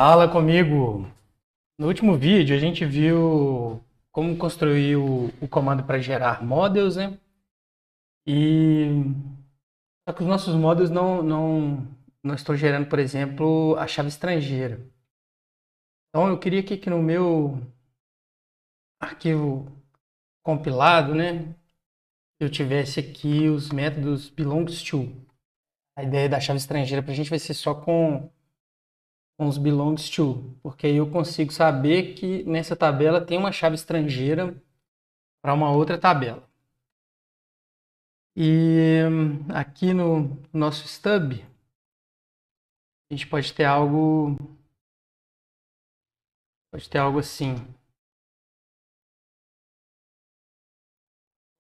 Fala comigo! No último vídeo a gente viu como construir o comando para gerar models, né? E só que os nossos models não estão gerando, por exemplo, a chave estrangeira. Então eu queria que no meu arquivo compilado, né, eu tivesse aqui os métodos belongs to. A ideia da chave estrangeira para a gente vai ser só com os belongs to, porque aí eu consigo saber que nessa tabela tem uma chave estrangeira para uma outra tabela. E aqui no nosso stub, a gente pode ter algo assim.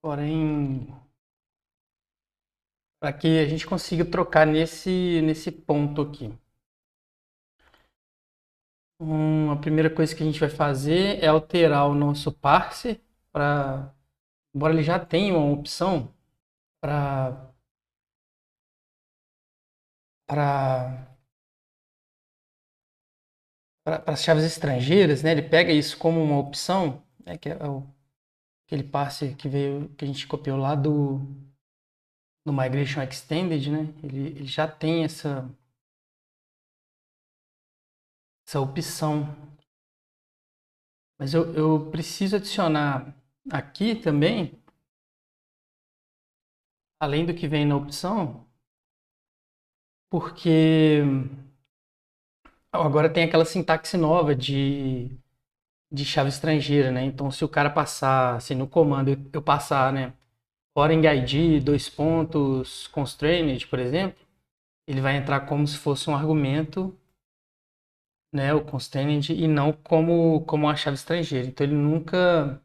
Porém, para que a gente consiga trocar nesse ponto aqui. A primeira coisa que a gente vai fazer é alterar o nosso parser para, embora ele já tenha uma opção para para as chaves estrangeiras, né? Ele pega isso como uma opção, né? Que é aquele parser que veio que a gente copiou lá do Migration Extended, né? Ele já tem essa opção. Mas eu preciso adicionar aqui também, além do que vem na opção, porque agora tem aquela sintaxe nova de chave estrangeira, né? Então, se o cara passar, assim, no comando eu passar, né? Foreign ID, dois pontos, constrained, por exemplo, ele vai entrar como se fosse um argumento, né? O constrained, e não como uma chave estrangeira. Então, ele nunca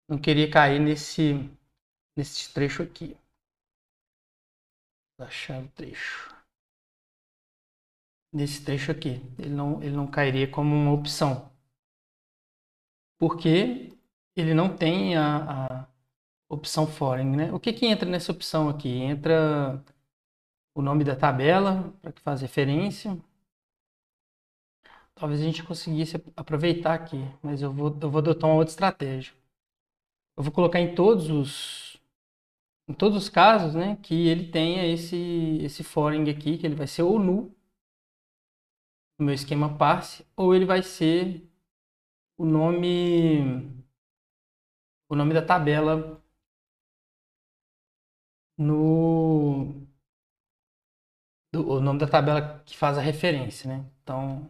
não queria cair nesse trecho aqui. Vou achar o trecho. Nesse trecho aqui. Ele não cairia como uma opção. Porque ele não tem a opção foreign, né? O que entra nessa opção aqui? Entra o nome da tabela, para que faz referência. Talvez a gente conseguisse aproveitar aqui, mas eu vou adotar uma outra estratégia. Eu vou colocar em todos os casos, né, que ele tenha esse foreign aqui, que ele vai ser ou null no meu esquema parse, ou ele vai ser o nome da tabela no o nome da tabela que faz a referência, né? Então,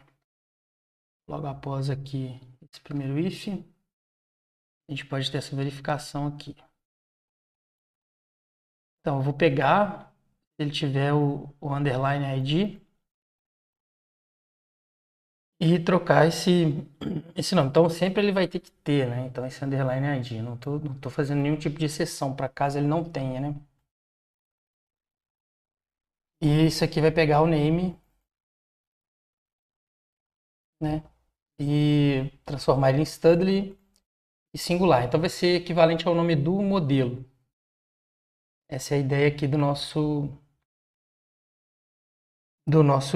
logo após aqui esse primeiro if, a gente pode ter essa verificação aqui. Então, eu vou pegar, se ele tiver o underline ID, e trocar esse nome. Então, sempre ele vai ter que ter, né? Então, esse underline ID. Não tô fazendo nenhum tipo de exceção para caso ele não tenha, né? E isso aqui vai pegar o name, né? E transformar ele em studly e singular. Então, vai ser equivalente ao nome do modelo. Essa é a ideia aqui do nosso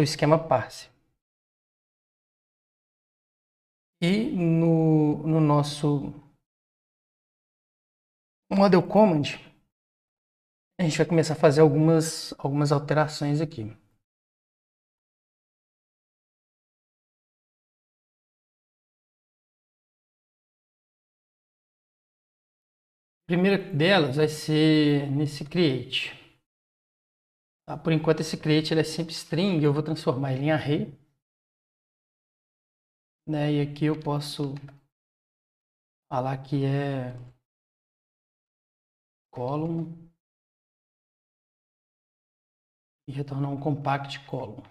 esquema parse. E no nosso model command, a gente vai começar a fazer algumas alterações aqui. A primeira delas vai ser nesse create. Tá? Por enquanto esse create ele é sempre string, eu vou transformar ele em array. Né? E aqui eu posso falar que é column e retornar um compact column.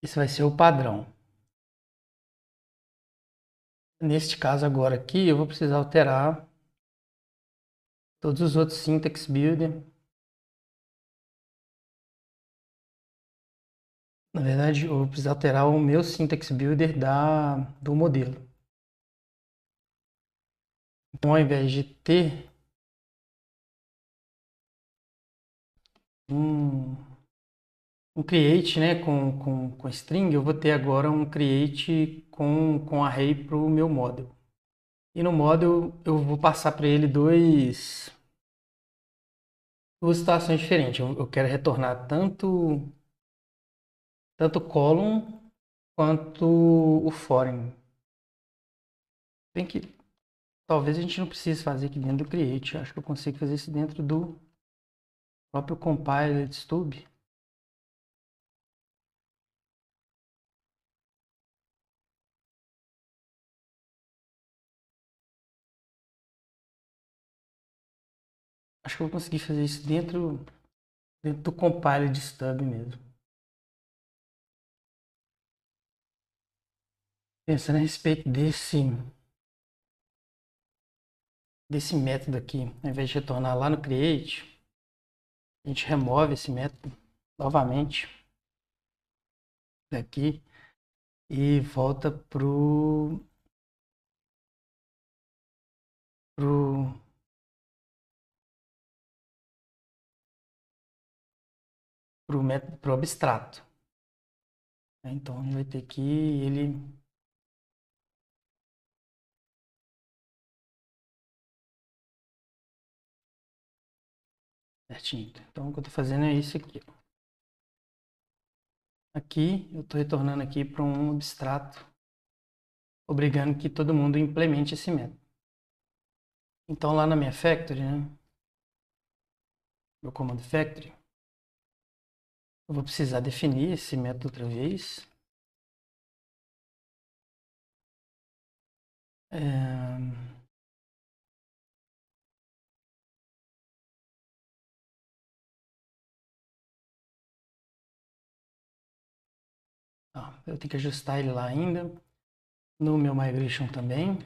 Esse vai ser o padrão. Neste caso agora aqui, eu vou precisar alterar todos os outros syntax builder Na verdade, eu preciso alterar o meu syntax builder do modelo. Então, ao invés de ter um, um create, né, com string, eu vou ter agora um create com array para o meu model. E no model eu vou passar para ele duas situações diferentes. Eu quero retornar tanto column quanto o foreign. Bem que talvez a gente não precise fazer aqui dentro do create. Acho que eu consigo fazer isso dentro do próprio compiler de stub. Acho que eu vou conseguir fazer isso dentro do compiler de stub mesmo. Pensando a respeito desse método aqui, ao invés de retornar lá no create, a gente remove esse método novamente daqui e volta pro, pro abstrato. Então a gente vai ter que ele certinho. Então o que eu estou fazendo é isso aqui. Aqui eu estou retornando aqui para um abstrato, obrigando que todo mundo implemente esse método. Então lá na minha factory, né, meu comando factory, eu vou precisar definir esse método outra vez. Eu tenho que ajustar ele lá ainda. No meu migration também.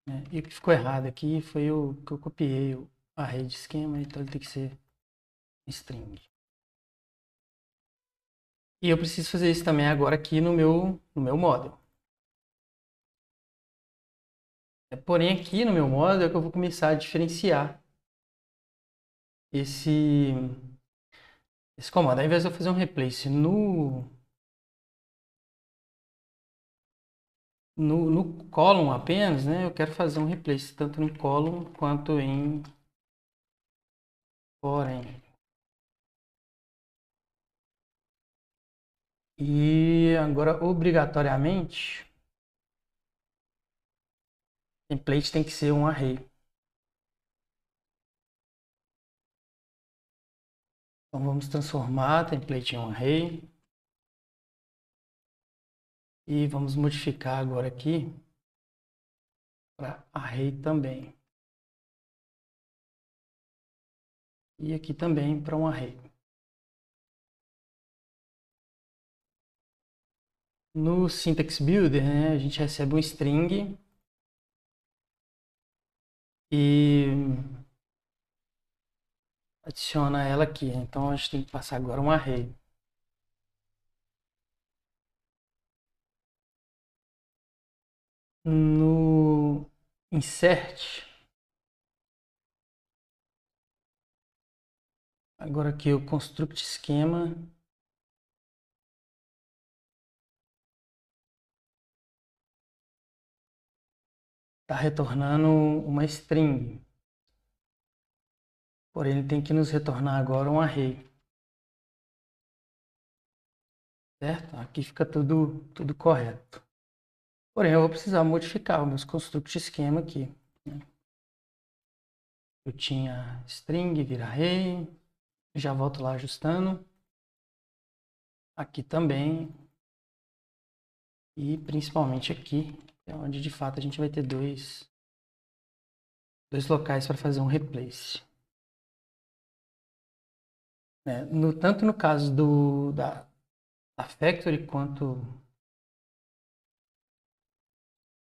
Né? E o que ficou errado aqui foi o que eu copiei o array de esquema, então ele tem que ser string. E eu preciso fazer isso também agora aqui no meu model. Porém, aqui no meu model é que eu vou começar a diferenciar esse comando. Ao invés de eu fazer um replace no column apenas, né? Eu quero fazer um replace tanto no column quanto em foreign. E agora, obrigatoriamente, template tem que ser um array. Então vamos transformar template em um array. E vamos modificar agora aqui para array também. E aqui também para um array. No syntax builder, né, a gente recebe um string e adiciona ela aqui. Então a gente tem que passar agora um array. No insert, agora aqui o construct schema está retornando uma string. Porém, ele tem que nos retornar agora um array. Certo? Aqui fica tudo correto. Porém, eu vou precisar modificar os meus construct schema aqui. Né? Eu tinha string, vira array. Já volto lá ajustando. Aqui também. E principalmente aqui, é onde de fato a gente vai ter dois locais para fazer um replace. Né? Tanto no caso da factory quanto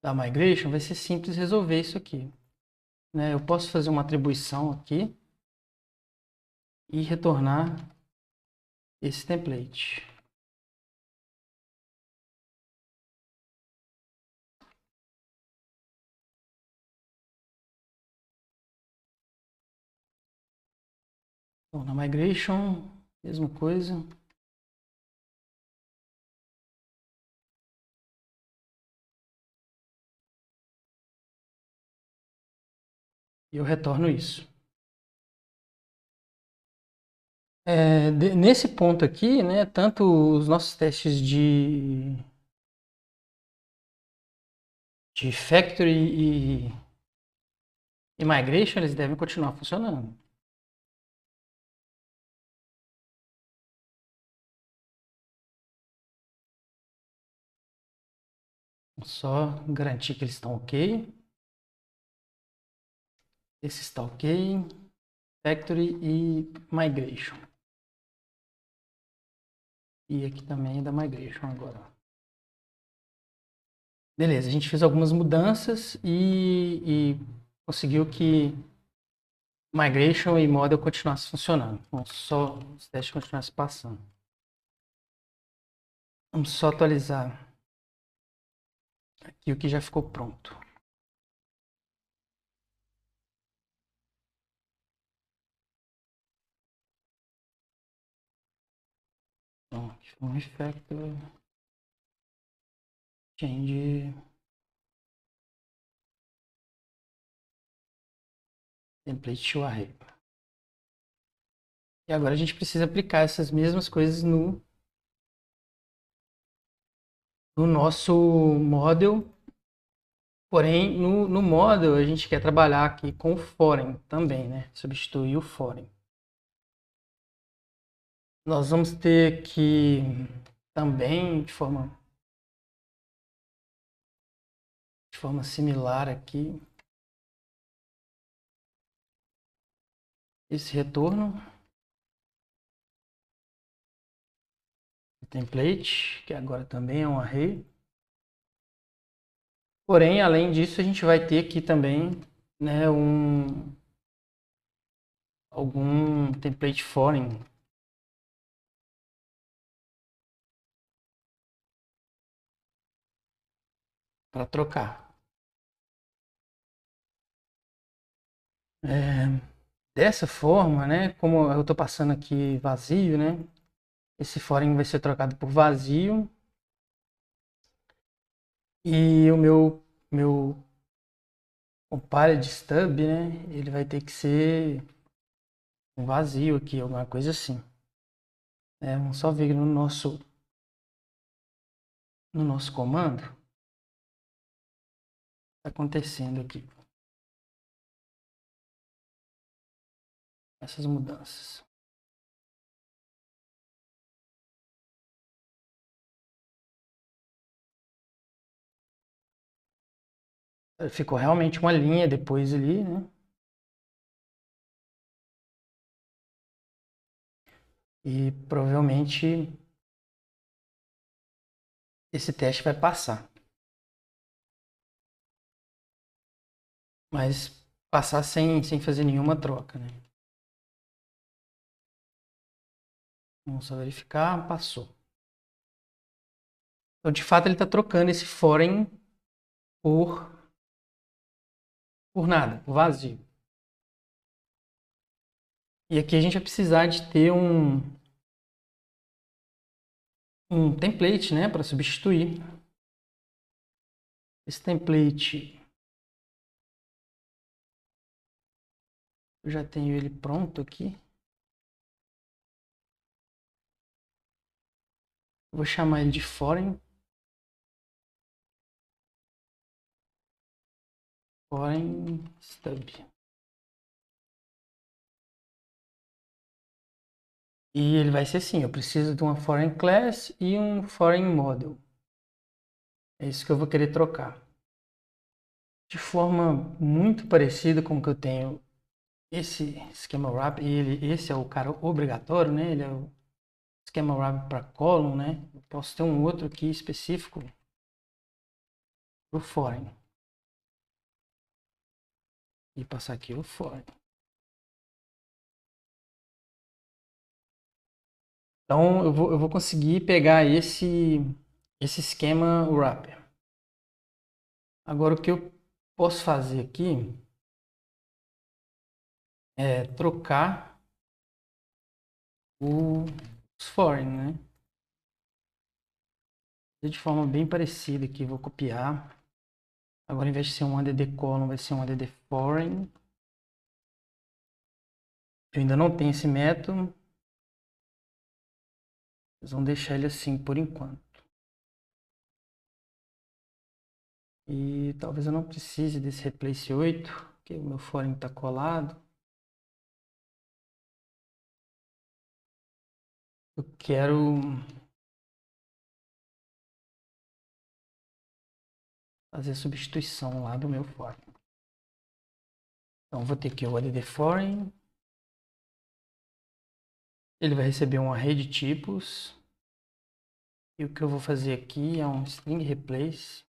da migration, vai ser simples resolver isso aqui. Né? Eu posso fazer uma atribuição aqui e retornar esse template. Bom, na migration, mesma coisa. E eu retorno isso. Nesse ponto aqui, né, tanto os nossos testes de factory e migration, eles devem continuar funcionando. Só garantir que eles estão ok. Esse está ok. Factory e migration. E aqui também é da migration agora. Beleza, a gente fez algumas mudanças e conseguiu que migration e model continuasse funcionando. Vamos só os testes continuassem passando. Vamos só atualizar aqui o que já ficou pronto. Então, aqui foi um refactor. Change template to array. E agora a gente precisa aplicar essas mesmas coisas no nosso model. Porém, no model a gente quer trabalhar aqui com o foreign também, né? Substituir o foreign. Nós vamos ter que também, de forma similar aqui, esse retorno template, que agora também é um array. Porém, além disso, a gente vai ter aqui também, né, algum template foreign para trocar. Dessa forma, né, como eu estou passando aqui vazio, né, esse foreign vai ser trocado por vazio e o meu compiled stub, né, ele vai ter que ser um vazio aqui, alguma coisa assim. Vamos só ver no nosso comando o que está acontecendo aqui. Essas mudanças. Ficou realmente uma linha depois ali, né? E provavelmente esse teste vai passar. Mas passar sem fazer nenhuma troca, né? Vamos só verificar, passou. Então, de fato, ele está trocando esse foreign por nada, por vazio. E aqui a gente vai precisar de ter um template, né, para substituir. Esse template, eu já tenho ele pronto aqui. Vou chamar ele de foreign stub. E ele vai ser assim, eu preciso de uma foreign class e um foreign model. É isso que eu vou querer trocar. De forma muito parecida com o que eu tenho esse schema wrap, esse é o cara obrigatório, né? Ele é o schema wrap para column, né? Eu posso ter um outro aqui específico para o foreign. E passar aqui o foreign. Então eu vou conseguir pegar esse esquema wrapper. Agora o que eu posso fazer aqui é trocar os foreign, né? De forma bem parecida aqui, vou copiar. Agora, ao invés de ser um add column, vai ser um add foreign. Eu ainda não tenho esse método. Vocês vão deixar ele assim por enquanto. E talvez eu não precise desse replace 8, porque o meu foreign está colado. Eu quero fazer a substituição lá do meu foreign. Então, vou ter aqui o add foreign. Ele vai receber um array de tipos. E o que eu vou fazer aqui é um string replace.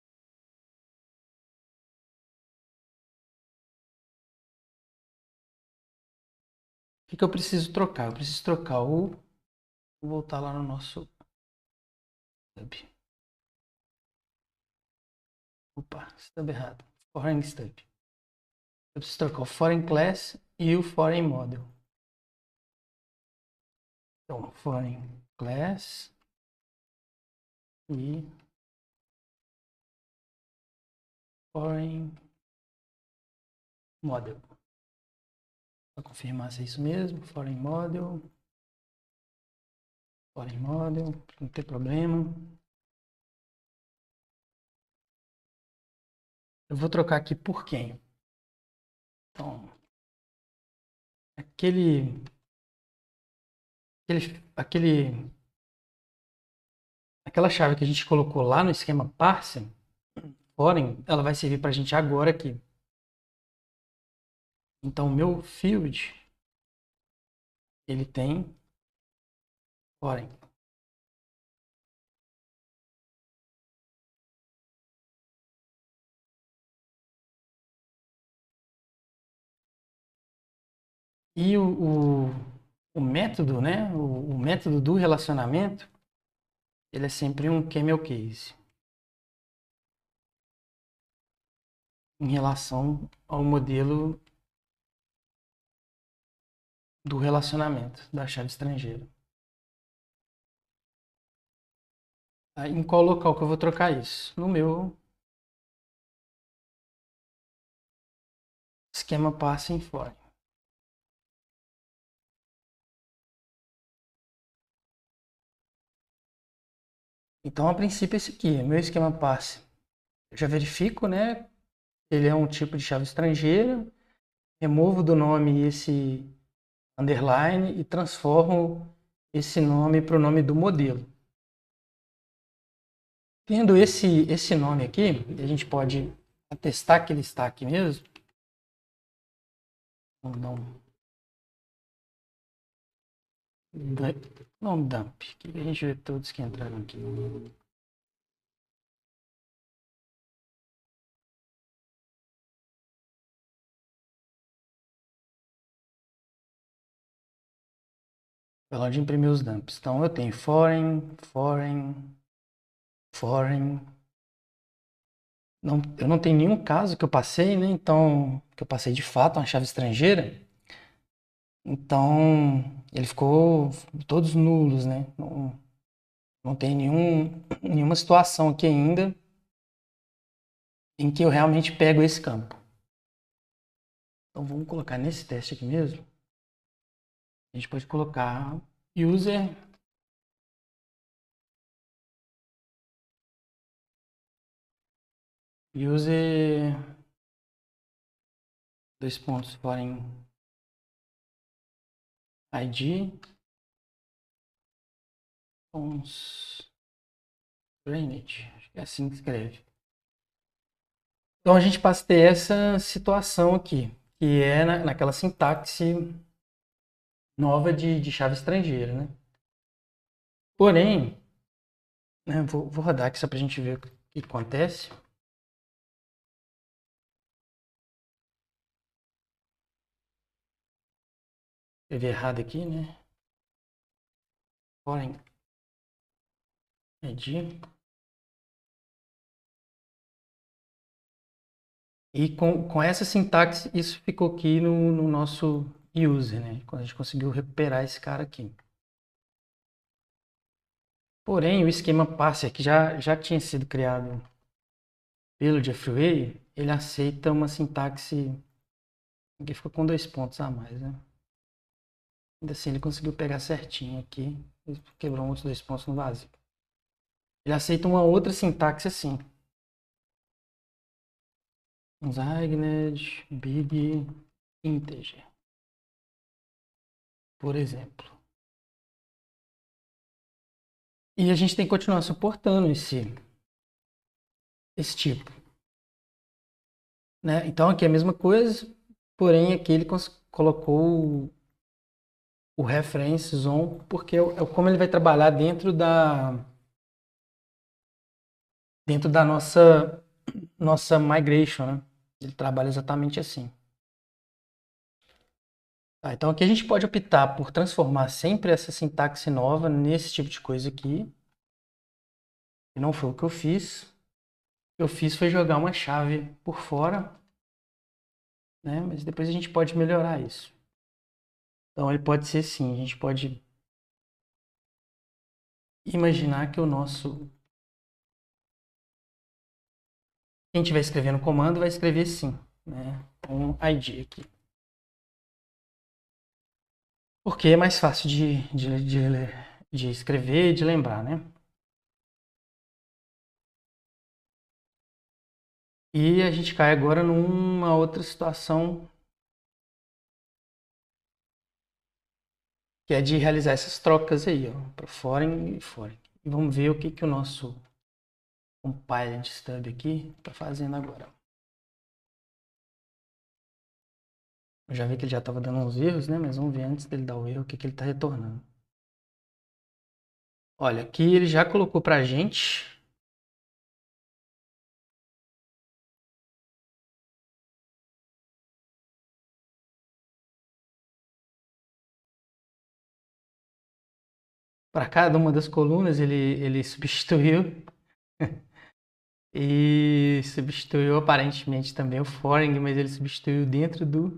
O que eu preciso trocar? Eu preciso trocar o... Vou voltar lá no nosso stub. Opa, stub errado. Foreign stub. Eu preciso trocar o foreign class e o foreign model. Então, foreign class e foreign model. Para confirmar se é isso mesmo. Foreign model. Foreign model. Não tem problema. Eu vou trocar aqui por quem? Então, aquele aquela chave que a gente colocou lá no esquema parse, foreign, ela vai servir para a gente agora aqui. Então, o meu field, ele tem foreign. E o método, né? O método do relacionamento, ele é sempre um camel case em relação ao modelo do relacionamento da chave estrangeira. Aí, em qual local que eu vou trocar isso? No meu esquema parsing foreign. Então, a princípio, esse aqui, meu esquema parsing. Eu já verifico, né? Ele é um tipo de chave estrangeira, removo do nome esse underline e transformo esse nome para o nome do modelo. Tendo esse nome aqui, a gente pode atestar que ele está aqui mesmo. Vamos dar um dump, que a gente vê todos que entraram aqui. Vai lá de imprimir os dumps. Então eu tenho foreign, foreign, foreign. Não, eu não tenho nenhum caso que eu passei, né? Então, que eu passei de fato uma chave estrangeira. Então, ele ficou todos nulos, né? Não tem nenhuma situação aqui ainda em que eu realmente pego esse campo. Então, vamos colocar nesse teste aqui mesmo. A gente pode colocar user dois pontos foreign id drainage, acho que é assim que escreve. Então a gente passa a ter essa situação aqui, que é naquela sintaxe nova de chave estrangeira, né? Porém, né, vou rodar aqui só para a gente ver o que acontece. Escrevi errado aqui, né? foreign id. E com essa sintaxe, isso ficou aqui no nosso user, né? Quando a gente conseguiu recuperar esse cara aqui. Porém, o esquema parser que já tinha sido criado pelo Jeffrey, ele aceita uma sintaxe que fica com 2 pontos a mais, né? Ainda assim, ele conseguiu pegar certinho aqui e quebrou outros 2 pontos no vazio. Ele aceita uma outra sintaxe assim. Unsigned big integer, por exemplo. E a gente tem que continuar suportando esse tipo. Né? Então aqui é a mesma coisa, porém aqui ele colocou o reference on, porque é como ele vai trabalhar dentro da nossa migration, né? Ele trabalha exatamente assim. Tá, então aqui a gente pode optar por transformar sempre essa sintaxe nova nesse tipo de coisa aqui. E não foi o que eu fiz. O que eu fiz foi jogar uma chave por fora, né? Mas depois a gente pode melhorar isso. Então ele pode ser assim, a gente pode imaginar que quem estiver escrevendo o comando vai escrever sim, né? Um ID aqui. Porque é mais fácil de escrever e de lembrar, né? E a gente cai agora numa outra situação que é de realizar essas trocas aí, ó, para foreign e foreign. E vamos ver o que o nosso compiler de stub aqui está fazendo agora. Eu já vi que ele já estava dando uns erros, né? Mas vamos ver antes dele dar o erro o que ele está retornando. Olha, aqui ele já colocou para a gente para cada uma das colunas ele substituiu e substituiu aparentemente também o foreign, mas ele substituiu dentro do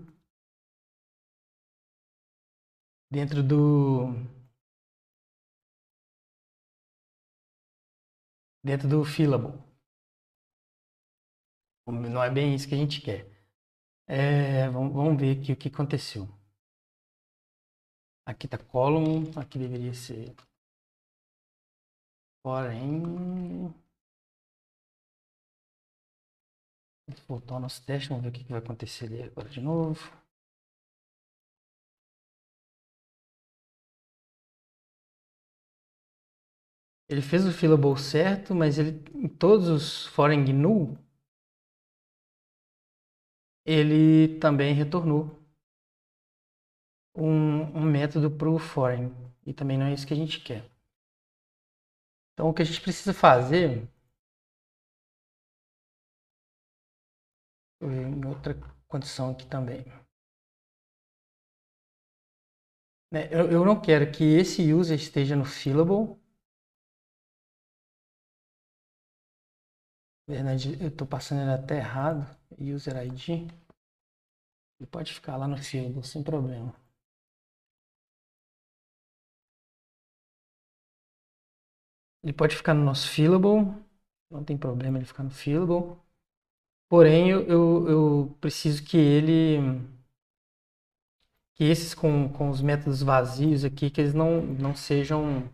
fillable. Não é bem isso que a gente quer. Vamos ver aqui o que aconteceu. Aqui está column, aqui deveria ser foreign. Vou voltar ao nosso teste, vamos ver o que vai acontecer ali agora de novo. Ele fez o fillable certo, mas em todos os foreign null, ele também retornou um método para o foreign. E também não é isso que a gente quer. Então o que a gente precisa fazer, em outra condição aqui também. Eu não quero que esse user esteja no fillable. Na verdade, eu estou passando ele até errado. User ID. Ele pode ficar lá no fillable, sem problema. Ele pode ficar no nosso fillable. Não tem problema ele ficar no fillable. Porém, eu preciso que esses com os métodos vazios aqui, que eles não sejam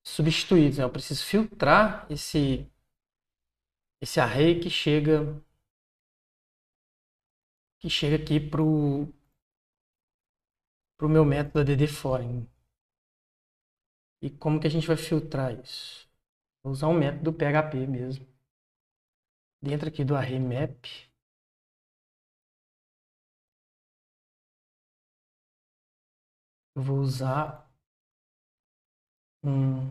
substituídos. Né? Eu preciso filtrar esse array que chega aqui pro meu método addForeign. E como que a gente vai filtrar isso? Vou usar um método PHP mesmo. Dentro aqui do array map, eu vou usar um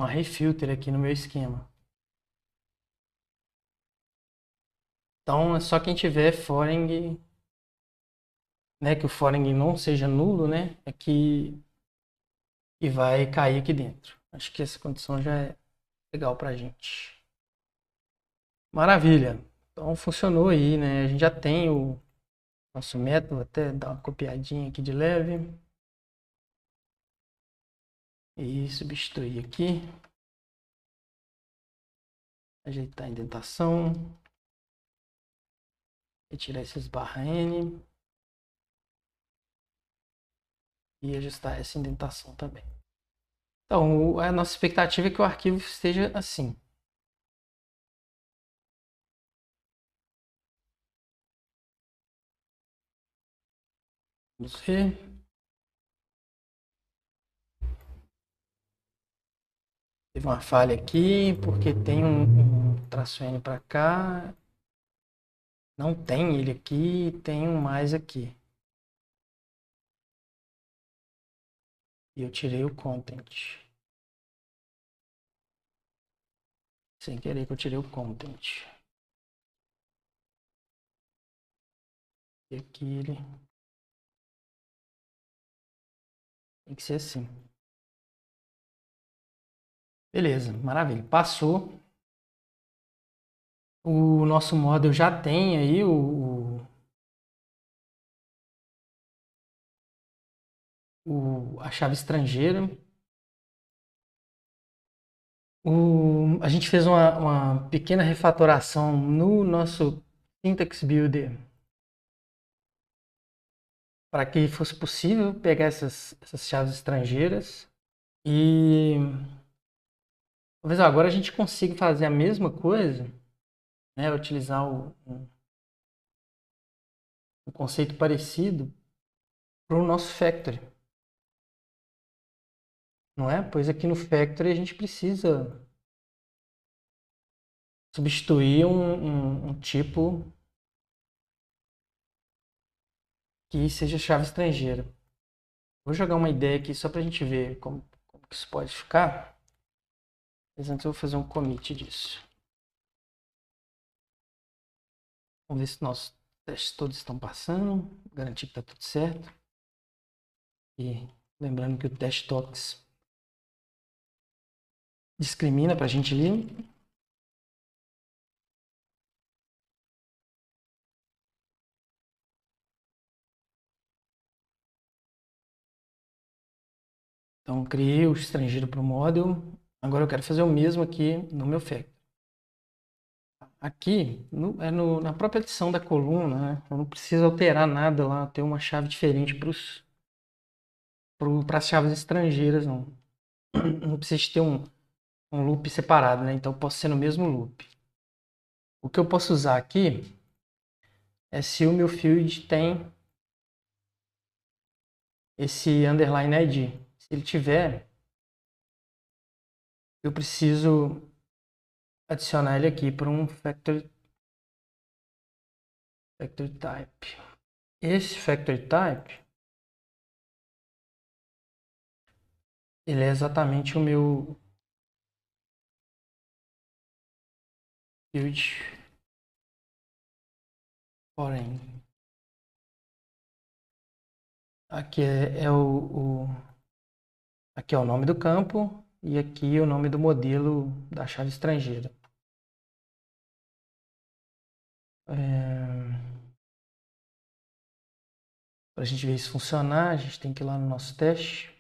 array filter aqui no meu esquema. Então é só quem tiver foreign né, que o foreign não seja nulo, né, é que e vai cair aqui dentro. Acho que essa condição já é legal pra gente. Maravilha. Então funcionou aí, né? A gente já tem o nosso método, vou até dar uma copiadinha aqui de leve e substituir aqui, ajeitar a indentação, retirar esses barra N e ajustar essa indentação também. Então, a nossa expectativa é que o arquivo esteja assim. Vamos ver. Teve uma falha aqui, porque tem um traço N para cá. Não tem ele aqui, tem um mais aqui. E eu tirei o content. Sem querer que eu tirei o content. E aqui ele tem que ser assim. Beleza, maravilha. Passou. O nosso model já tem aí a chave estrangeira. A gente fez uma pequena refatoração no nosso Syntax Builder para que fosse possível pegar essas chaves estrangeiras. E talvez agora a gente consiga fazer a mesma coisa, né? Utilizar um conceito parecido para o nosso Factory. Não é? Pois aqui no Factory a gente precisa substituir um tipo que seja chave estrangeira. Vou jogar uma ideia aqui só para a gente ver como que isso pode ficar. Mas antes eu vou fazer um commit disso. Vamos ver se nossos testes todos estão passando. Garantir que está tudo certo. E lembrando que o teste tox discrimina para a gente ali. Então criei o estrangeiro para o model. Agora eu quero fazer o mesmo aqui no meu Factory. Aqui na própria edição da coluna, né? Eu não preciso alterar nada lá, ter uma chave diferente para as chaves estrangeiras, não. Não precisa ter um loop separado, né? Então posso ser no mesmo loop. O que eu posso usar aqui é se o meu field tem esse underline ID. Se ele tiver, eu preciso adicionar ele aqui para um factory type. Esse factory type, ele é exatamente o meu field foreign. Aqui aqui é o nome do campo e aqui é o nome do modelo da chave estrangeira. Para a gente ver isso funcionar, a gente tem que ir lá no nosso teste.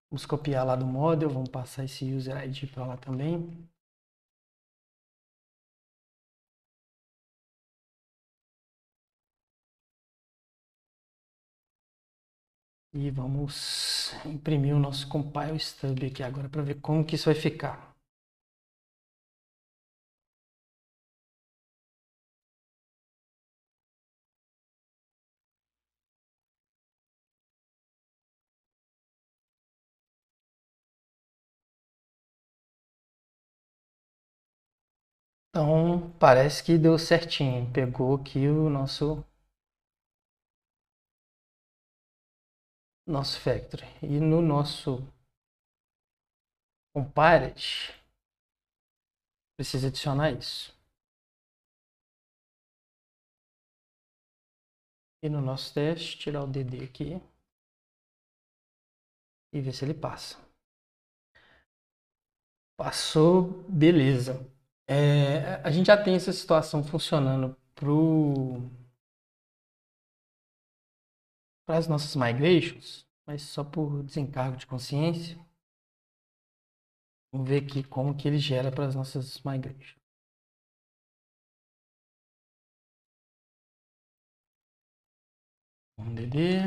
Vamos copiar lá do model, vamos passar esse user ID para lá também. E vamos imprimir o nosso compile stub aqui agora para ver como que isso vai ficar. Então, parece que deu certinho. Pegou aqui o nosso factory. E no nosso compiled, precisa adicionar isso. E no nosso teste, tirar o DD aqui e ver se ele passa. Passou, beleza. A gente já tem essa situação funcionando para as nossas migrations, mas só por desencargo de consciência. Vamos ver aqui como que ele gera para as nossas migrations. Um DD.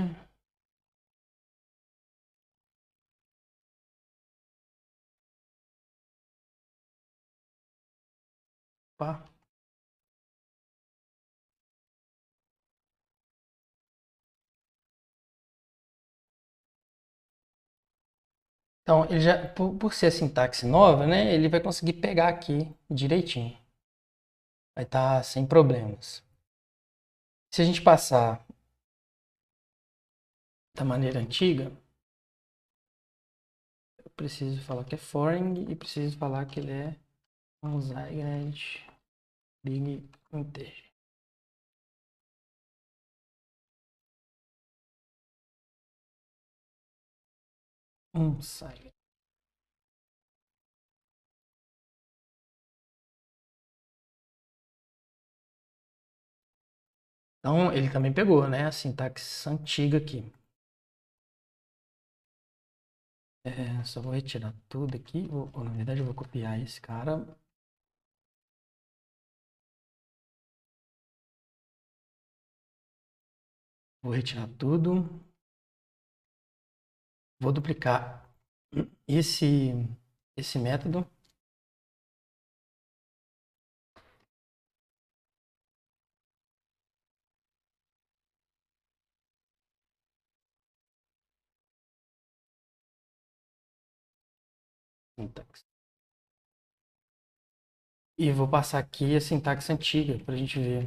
Opa. Então, ele já, por ser a sintaxe nova, né, ele vai conseguir pegar aqui direitinho. Vai estar sem problemas. Se a gente passar da maneira antiga, eu preciso falar que é foreign e preciso falar que ele é um Zygrad Big Integer. Zygrad. Então, ele também pegou, né, a sintaxe antiga aqui. Só vou retirar tudo aqui. Na verdade, eu vou copiar esse cara. Vou retirar tudo. Vou duplicar esse método. Sintaxe. E vou passar aqui a sintaxe antiga para a gente ver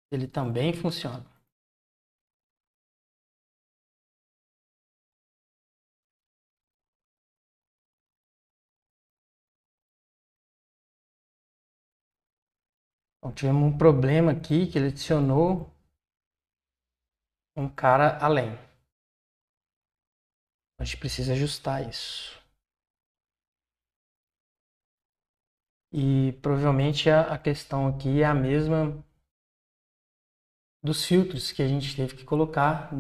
se ele também funciona. Então, tivemos um problema aqui que ele adicionou um cara além. A gente precisa ajustar isso. E provavelmente a questão aqui é a mesma dos filtros que a gente teve que colocar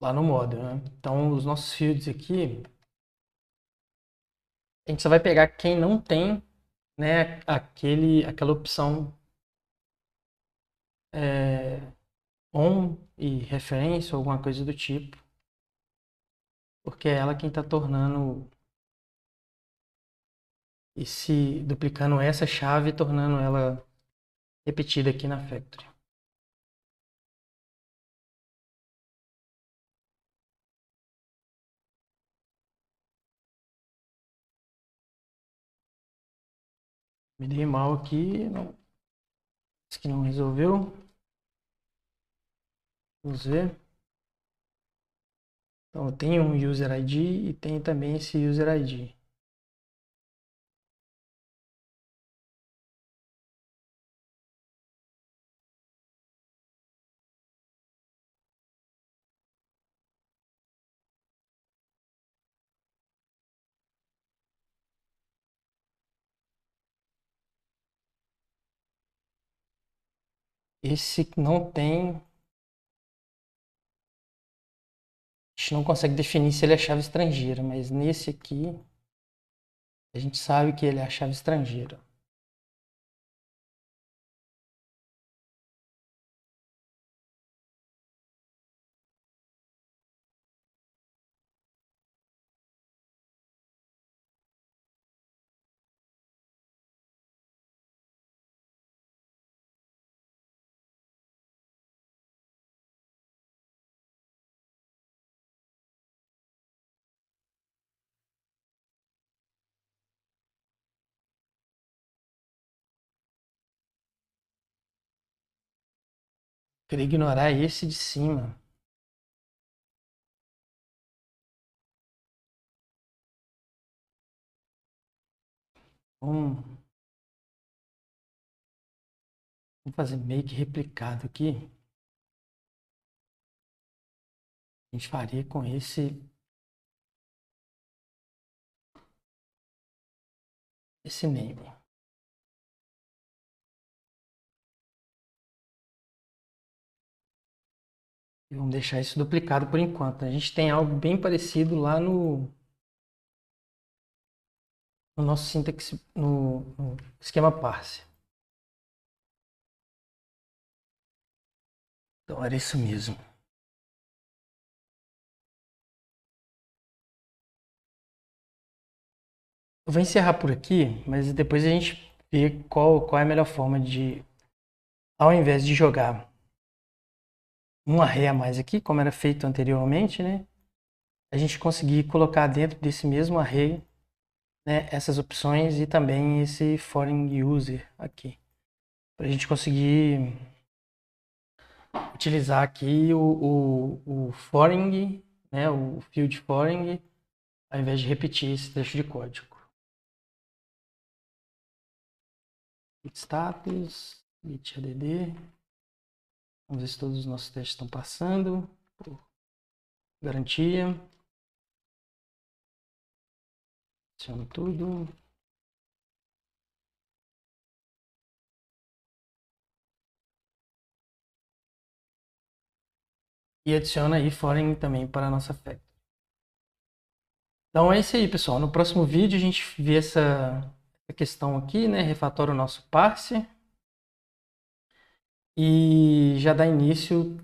lá no model, né? Então, os nossos fields aqui, a gente só vai pegar quem não tem, né, aquela opção on e referência ou alguma coisa do tipo, porque é ela quem está tornando duplicando essa chave e tornando ela repetida aqui na factory. Me dei mal aqui, não, isso que não resolveu. Vamos ver. Então, eu tenho um user ID e tenho também esse user ID. Esse não tem, a gente não consegue definir se ele é chave estrangeira, mas nesse aqui a gente sabe que ele é a chave estrangeira. Queria ignorar esse de cima. Vamos fazer meio que replicado aqui. A gente faria com esse name. E vamos deixar isso duplicado por enquanto. A gente tem algo bem parecido lá no nosso sintaxe, no esquema parse. Então era isso mesmo. Eu vou encerrar por aqui, mas depois a gente vê qual é a melhor forma de, ao invés de jogar um array a mais aqui, como era feito anteriormente, né? A gente conseguir colocar dentro desse mesmo array, né, essas opções e também esse foreign user aqui. Para a gente conseguir utilizar aqui o foreign, né, o field foreign, ao invés de repetir esse trecho de código. Git status, git add. Vamos ver se todos os nossos testes estão passando. Por garantia. Adiciona tudo. E adiciona aí foreign também para a nossa factory. Então é isso aí, pessoal. No próximo vídeo a gente vê essa questão aqui, né? Refatora o nosso parse. E já dá início,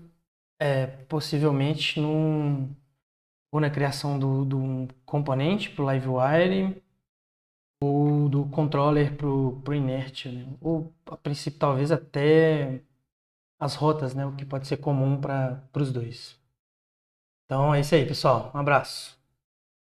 possivelmente, ou na criação de um componente para o Livewire, ou do controller para o inert, né? Ou a princípio talvez até as rotas, né? O que pode ser comum para os dois. Então é isso aí, pessoal. Um abraço.